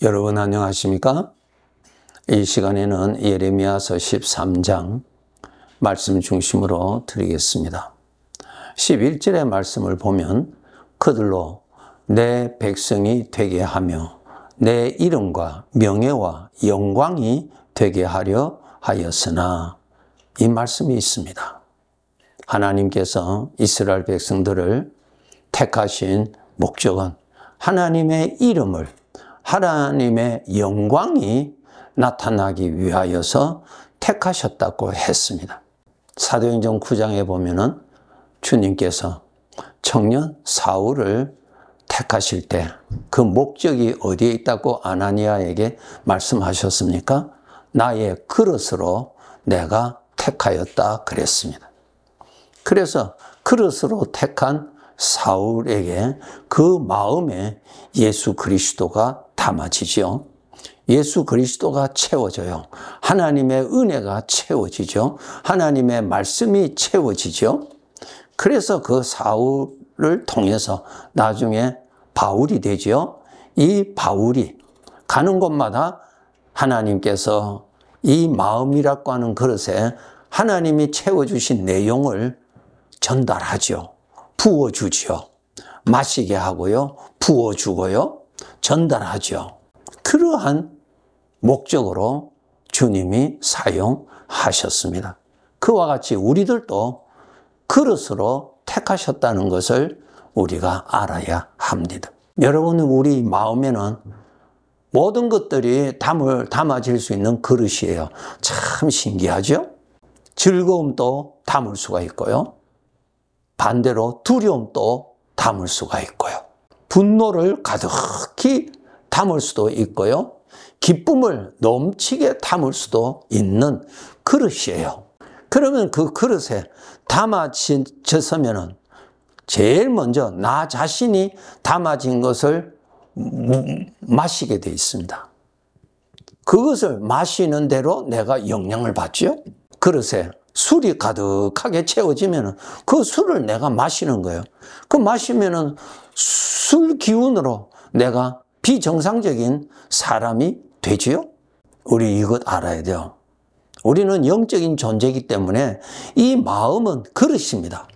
여러분 안녕하십니까? 이 시간에는 예레미야서 13장 말씀 중심으로 드리겠습니다. 11절의 말씀을 보면 그들로 내 백성이 되게 하며 내 이름과 명예와 영광이 되게 하려 하였으나 이 말씀이 있습니다. 하나님께서 이스라엘 백성들을 택하신 목적은 하나님의 이름을, 하나님의 영광이 나타나기 위하여서 택하셨다고 했습니다. 사도행전 9장에 보면은 주님께서 청년 사울을 택하실 때 그 목적이 어디에 있다고 아나니아에게 말씀하셨습니까? 나의 그릇으로 내가 택하였다 그랬습니다. 그래서 그릇으로 택한 사울에게 그 마음에 예수 그리스도가 담아지죠. 예수 그리스도가 채워져요. 하나님의 은혜가 채워지죠. 하나님의 말씀이 채워지죠. 그래서 그 사울을 통해서 나중에 바울이 되죠. 이 바울이 가는 곳마다 하나님께서 이 마음이라고 하는 그릇에 하나님이 채워주신 내용을 전달하죠. 부어주죠. 마시게 하고요. 부어주고요. 전달하죠. 그러한 목적으로 주님이 사용하셨습니다. 그와 같이 우리들도 그릇으로 택하셨다는 것을 우리가 알아야 합니다. 여러분, 우리 마음에는 모든 것들이 담아질 수 있는 그릇이에요. 참 신기하죠? 즐거움도 담을 수가 있고요. 반대로 두려움도 담을 수가 있고요. 분노를 가득히 담을 수도 있고요. 기쁨을 넘치게 담을 수도 있는 그릇이에요. 그러면 그 그릇에 담아졌으면 제일 먼저 나 자신이 담아진 것을 마시게 돼 있습니다. 그것을 마시는 대로 내가 영향을 받죠. 그릇에 술이 가득하게 채워지면 그 술을 내가 마시는 거예요. 그 마시면 술 기운으로 내가 비정상적인 사람이 되지요. 우리 이것 알아야 돼요. 우리는 영적인 존재이기 때문에 이 마음은 그릇입니다.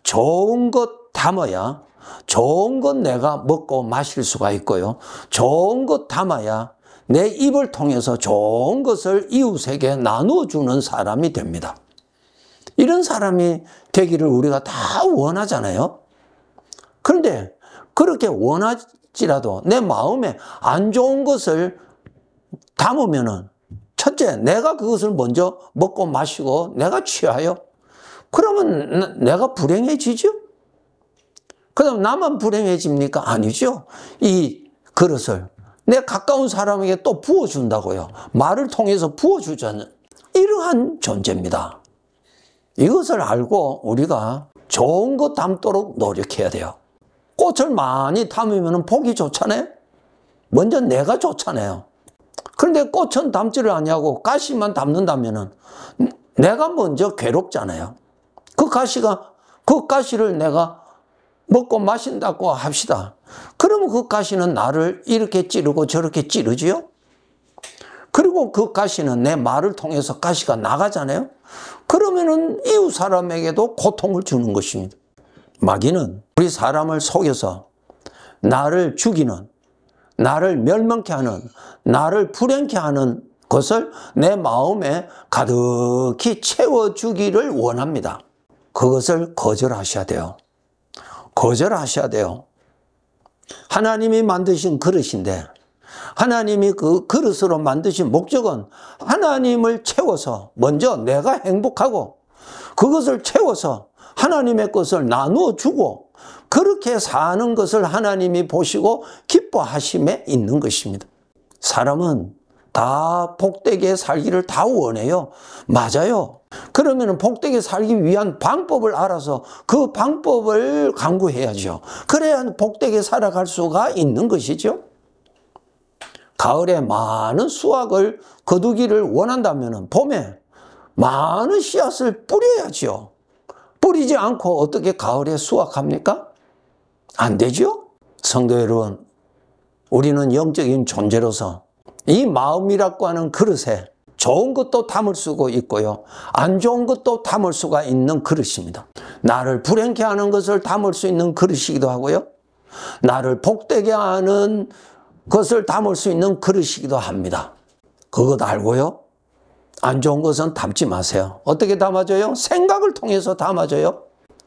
좋은 것 담아야 좋은 것 내가 먹고 마실 수가 있고요. 좋은 것 담아야 내 입을 통해서 좋은 것을 이웃에게 나누어주는 사람이 됩니다. 이런 사람이 되기를 우리가 다 원하잖아요. 그런데 그렇게 원하지라도 내 마음에 안 좋은 것을 담으면은 첫째, 내가 그것을 먼저 먹고 마시고 내가 취하여 그러면 내가 불행해지죠? 그럼 나만 불행해집니까? 아니죠. 이 그릇을 내 가까운 사람에게 또 부어준다고요. 말을 통해서 부어주자는 이러한 존재입니다. 이것을 알고 우리가 좋은 것 담도록 노력해야 돼요. 꽃을 많이 담으면 보기 좋잖아요. 먼저 내가 좋잖아요. 그런데 꽃은 담지를 아니하고 가시만 담는다면 내가 먼저 괴롭잖아요. 그 가시를 내가 먹고 마신다고 합시다. 그러면 그 가시는 나를 이렇게 찌르고 저렇게 찌르지요. 그리고 그 가시는 내 말을 통해서 가시가 나가잖아요. 그러면은 이웃 사람에게도 고통을 주는 것입니다. 마귀는 우리 사람을 속여서 나를 죽이는, 나를 멸망케 하는, 나를 불행케 하는 것을 내 마음에 가득히 채워주기를 원합니다. 그것을 거절하셔야 돼요. 거절하셔야 돼요. 하나님이 만드신 그릇인데 하나님이 그 그릇으로 만드신 목적은 하나님을 채워서 먼저 내가 행복하고 그것을 채워서 하나님의 것을 나누어 주고 그렇게 사는 것을 하나님이 보시고 기뻐하심에 있는 것입니다. 사람은 다 복되게 살기를 다 원해요. 맞아요. 그러면 복되게 살기 위한 방법을 알아서 그 방법을 강구해야죠. 그래야 복되게 살아갈 수가 있는 것이죠. 가을에 많은 수확을 거두기를 원한다면 봄에 많은 씨앗을 뿌려야죠. 뿌리지 않고 어떻게 가을에 수확합니까? 안 되죠? 성도 여러분, 우리는 영적인 존재로서 이 마음이라고 하는 그릇에 좋은 것도 담을 수가 있고요. 안 좋은 것도 담을 수가 있는 그릇입니다. 나를 불행케 하는 것을 담을 수 있는 그릇이기도 하고요. 나를 복되게 하는 것을 담을 수 있는 그릇이기도 합니다. 그것 알고요. 안 좋은 것은 담지 마세요. 어떻게 담아줘요? 생각을 통해서 담아줘요.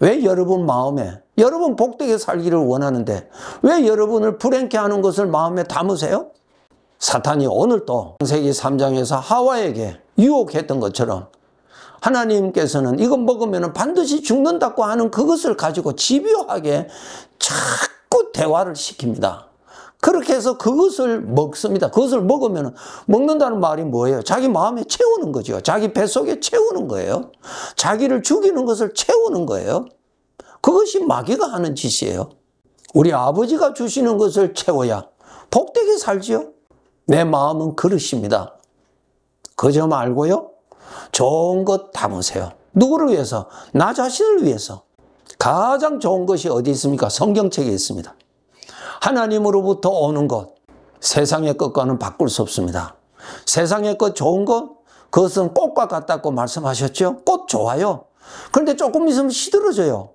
왜 여러분 마음에, 여러분 복되게 살기를 원하는데 왜 여러분을 불행케 하는 것을 마음에 담으세요? 사탄이 오늘도 창세기 3장에서 하와에게 유혹했던 것처럼 하나님께서는 이거 먹으면 반드시 죽는다고 하는 그것을 가지고 집요하게 자꾸 대화를 시킵니다. 그렇게 해서 그것을 먹습니다. 그것을 먹으면 먹는다는 말이 뭐예요? 자기 마음에 채우는 거죠. 자기 뱃속에 채우는 거예요. 자기를 죽이는 것을 채우는 거예요. 그것이 마귀가 하는 짓이에요. 우리 아버지가 주시는 것을 채워야 복되게 살지요. 내 마음은 그릇입니다. 그 점 알고요. 좋은 것 담으세요. 누구를 위해서? 나 자신을 위해서. 가장 좋은 것이 어디 있습니까? 성경책에 있습니다. 하나님으로부터 오는 것, 세상의 것과는 바꿀 수 없습니다. 세상의 것 좋은 것, 그것은 꽃과 같다고 말씀하셨죠? 꽃 좋아요. 그런데 조금 있으면 시들어져요.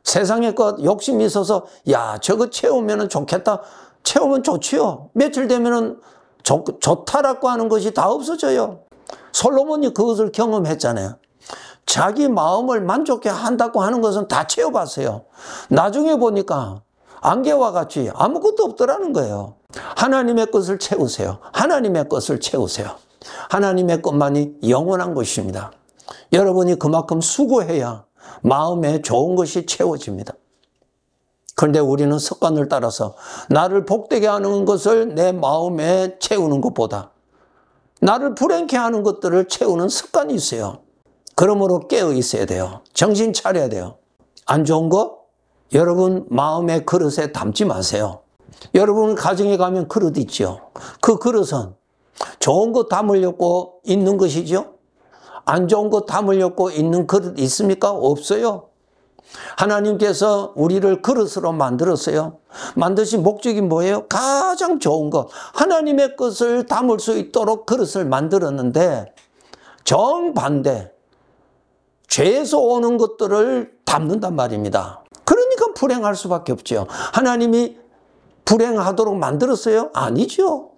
세상의 것 욕심이 있어서 야 저거 채우면 좋겠다. 채우면 좋지요. 며칠 되면 좋다라고 하는 것이 다 없어져요. 솔로몬이 그것을 경험했잖아요. 자기 마음을 만족해 한다고 하는 것은 다 채워봤어요. 나중에 보니까 안개와 같이 아무것도 없더라는 거예요. 하나님의 것을 채우세요. 하나님의 것을 채우세요. 하나님의 것만이 영원한 것입니다. 여러분이 그만큼 수고해야 마음에 좋은 것이 채워집니다. 그런데 우리는 습관을 따라서 나를 복되게 하는 것을 내 마음에 채우는 것보다 나를 불행케 하는 것들을 채우는 습관이 있어요. 그러므로 깨어 있어야 돼요. 정신 차려야 돼요. 안 좋은 거 여러분 마음의 그릇에 담지 마세요. 여러분 가정에 가면 그릇 있죠. 그 그릇은 좋은 거 담으려고 있는 것이죠. 안 좋은 거 담으려고 있는 그릇 있습니까? 없어요. 하나님께서 우리를 그릇으로 만들었어요. 만드신 목적이 뭐예요? 가장 좋은 것, 하나님의 것을 담을 수 있도록 그릇을 만들었는데 정반대, 죄에서 오는 것들을 담는단 말입니다. 그러니까 불행할 수밖에 없죠. 하나님이 불행하도록 만들었어요? 아니죠.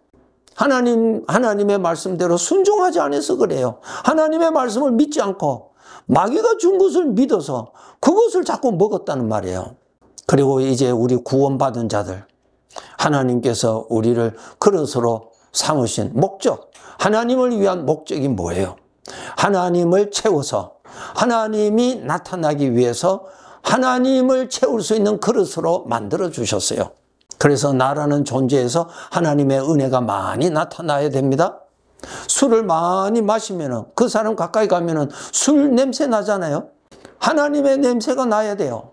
하나님의 말씀대로 순종하지 않아서 그래요. 하나님의 말씀을 믿지 않고 마귀가 준 것을 믿어서 그것을 자꾸 먹었다는 말이에요. 그리고 이제 우리 구원받은 자들, 하나님께서 우리를 그릇으로 삼으신 목적, 하나님을 위한 목적이 뭐예요? 하나님을 채워서 하나님이 나타나기 위해서 하나님을 채울 수 있는 그릇으로 만들어 주셨어요. 그래서 나라는 존재에서 하나님의 은혜가 많이 나타나야 됩니다. 술을 많이 마시면 그 사람 가까이 가면 술 냄새 나잖아요. 하나님의 냄새가 나야 돼요.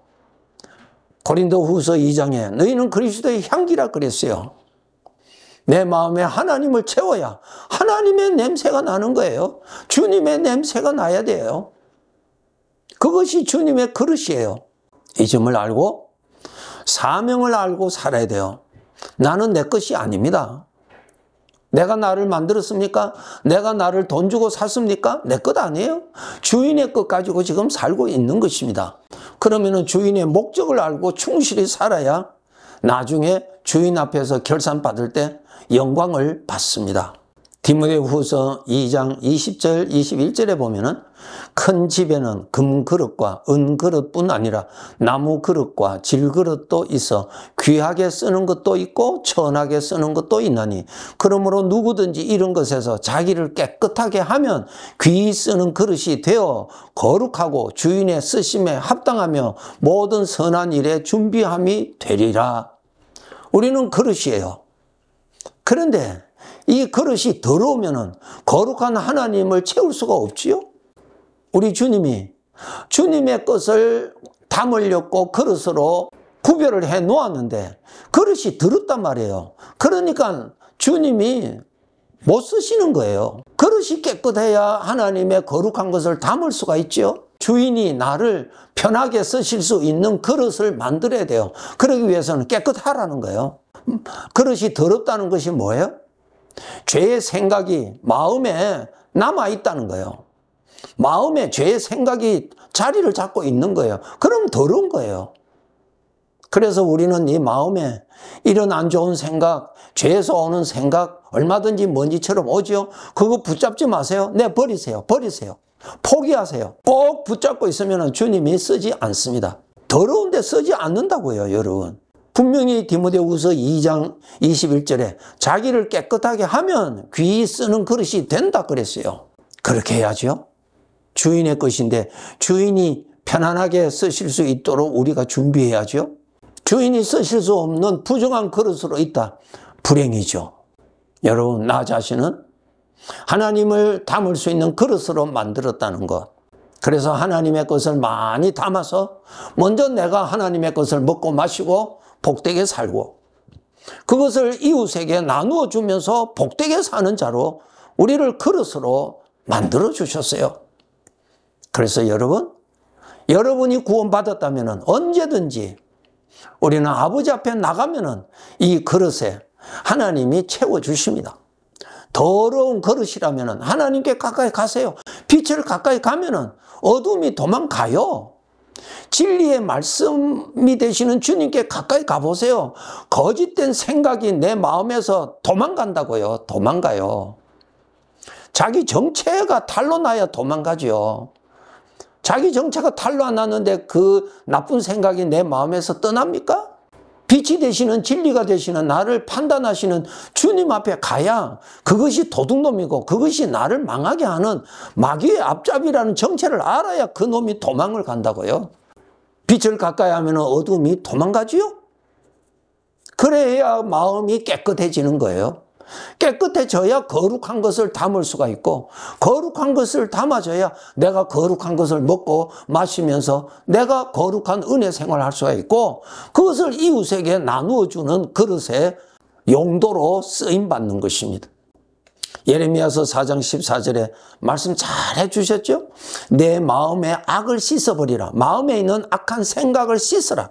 고린도후서 2장에 너희는 그리스도의 향기라 그랬어요. 내 마음에 하나님을 채워야 하나님의 냄새가 나는 거예요. 주님의 냄새가 나야 돼요. 그것이 주님의 그릇이에요. 이 점을 알고 사명을 알고 살아야 돼요. 나는 내 것이 아닙니다. 내가 나를 만들었습니까? 내가 나를 돈 주고 샀습니까? 내 것 아니에요. 주인의 것 가지고 지금 살고 있는 것입니다. 그러면 주인의 목적을 알고 충실히 살아야 나중에 주인 앞에서 결산 받을 때 영광을 받습니다. 디모데후서 2장 20절 21절에 보면은 큰 집에는 금그릇과 은그릇뿐 아니라 나무그릇과 질그릇도 있어 귀하게 쓰는 것도 있고 천하게 쓰는 것도 있나니 그러므로 누구든지 이런 것에서 자기를 깨끗하게 하면 귀히 쓰는 그릇이 되어 거룩하고 주인의 쓰심에 합당하며 모든 선한 일에 준비함이 되리라. 우리는 그릇이에요. 그런데 이 그릇이 더러우면 거룩한 하나님을 채울 수가 없지요. 우리 주님이 주님의 것을 담으려고 그릇으로 구별을 해 놓았는데 그릇이 더럽단 말이에요. 그러니까 주님이 못 쓰시는 거예요. 그릇이 깨끗해야 하나님의 거룩한 것을 담을 수가 있죠. 주인이 나를 편하게 쓰실 수 있는 그릇을 만들어야 돼요. 그러기 위해서는 깨끗하라는 거예요. 그릇이 더럽다는 것이 뭐예요? 죄의 생각이 마음에 남아있다는 거예요. 마음에 죄의 생각이 자리를 잡고 있는 거예요. 그럼 더러운 거예요. 그래서 우리는 이 마음에 이런 안 좋은 생각, 죄에서 오는 생각 얼마든지 먼지처럼 오죠. 그거 붙잡지 마세요. 네, 버리세요. 버리세요. 포기하세요. 꼭 붙잡고 있으면 주님이 쓰지 않습니다. 더러운데 쓰지 않는다고요, 여러분. 분명히 디모데후서 2장 21절에 자기를 깨끗하게 하면 귀히 쓰는 그릇이 된다 그랬어요. 그렇게 해야죠. 주인의 것인데 주인이 편안하게 쓰실 수 있도록 우리가 준비해야죠. 주인이 쓰실 수 없는 부정한 그릇으로 있다. 불행이죠. 여러분, 나 자신은 하나님을 담을 수 있는 그릇으로 만들었다는 것. 그래서 하나님의 것을 많이 담아서 먼저 내가 하나님의 것을 먹고 마시고 복되게 살고 그것을 이웃에게 나누어 주면서 복되게 사는 자로 우리를 그릇으로 만들어 주셨어요. 그래서 여러분이 구원받았다면 언제든지 우리는 아버지 앞에 나가면 이 그릇에 하나님이 채워주십니다. 더러운 그릇이라면 하나님께 가까이 가세요. 빛을 가까이 가면 어둠이 도망가요. 진리의 말씀이 되시는 주님께 가까이 가보세요. 거짓된 생각이 내 마음에서 도망간다고요. 도망가요. 자기 정체가 탈로 나야 도망가죠. 자기 정체가 탈로 안 났는데 그 나쁜 생각이 내 마음에서 떠납니까? 빛이 되시는 진리가 되시는 나를 판단하시는 주님 앞에 가야 그것이 도둑놈이고 그것이 나를 망하게 하는 마귀의 앞잡이라는 정체를 알아야 그 놈이 도망을 간다고요. 빛을 가까이 하면 어둠이 도망가지요? 그래야 마음이 깨끗해지는 거예요. 깨끗해져야 거룩한 것을 담을 수가 있고 거룩한 것을 담아줘야 내가 거룩한 것을 먹고 마시면서 내가 거룩한 은혜 생활을 할 수가 있고 그것을 이웃에게 나누어 주는 그릇의 용도로 쓰임받는 것입니다. 예레미야서 4장 14절에 말씀 잘 해주셨죠? 내 마음의 악을 씻어버리라. 마음에 있는 악한 생각을 씻으라.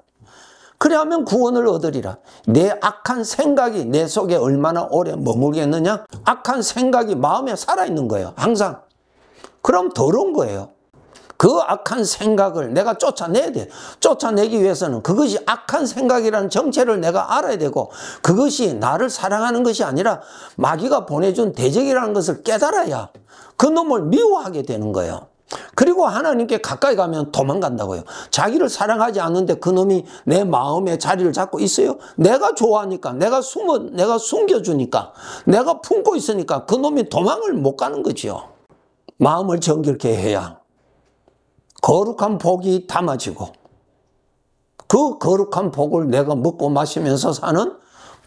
그래야면 구원을 얻으리라. 내 악한 생각이 내 속에 얼마나 오래 머물겠느냐? 악한 생각이 마음에 살아있는 거예요. 항상. 그럼 더러운 거예요. 그 악한 생각을 내가 쫓아내야 돼. 쫓아내기 위해서는 그것이 악한 생각이라는 정체를 내가 알아야 되고 그것이 나를 사랑하는 것이 아니라 마귀가 보내준 대적이라는 것을 깨달아야 그 놈을 미워하게 되는 거예요. 그리고 하나님께 가까이 가면 도망간다고요. 자기를 사랑하지 않는데 그 놈이 내 마음에 자리를 잡고 있어요. 내가 좋아하니까, 내가 숨겨주니까, 내가 품고 있으니까 그 놈이 도망을 못 가는 거지요. 마음을 정결케 해야 거룩한 복이 담아지고 그 거룩한 복을 내가 먹고 마시면서 사는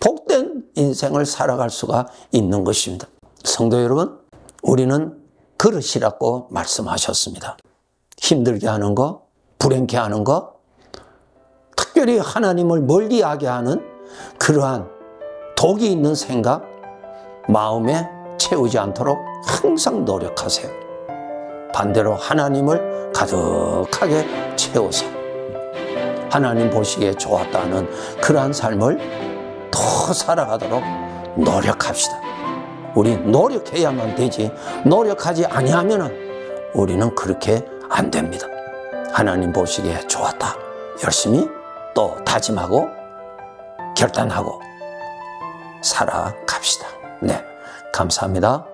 복된 인생을 살아갈 수가 있는 것입니다. 성도 여러분, 우리는 그릇이라고 말씀하셨습니다. 힘들게 하는 거, 불행케 하는 거, 특별히 하나님을 멀리하게 하는 그러한 독이 있는 생각, 마음에 채우지 않도록 항상 노력하세요. 반대로 하나님을 가득하게 채워서 하나님 보시기에 좋았다는 그러한 삶을 더 살아가도록 노력합시다. 우리 노력해야만 되지 노력하지 아니하면 우리는 그렇게 안 됩니다. 하나님 보시기에 좋았다. 열심히 또 다짐하고 결단하고 살아갑시다. 네, 감사합니다.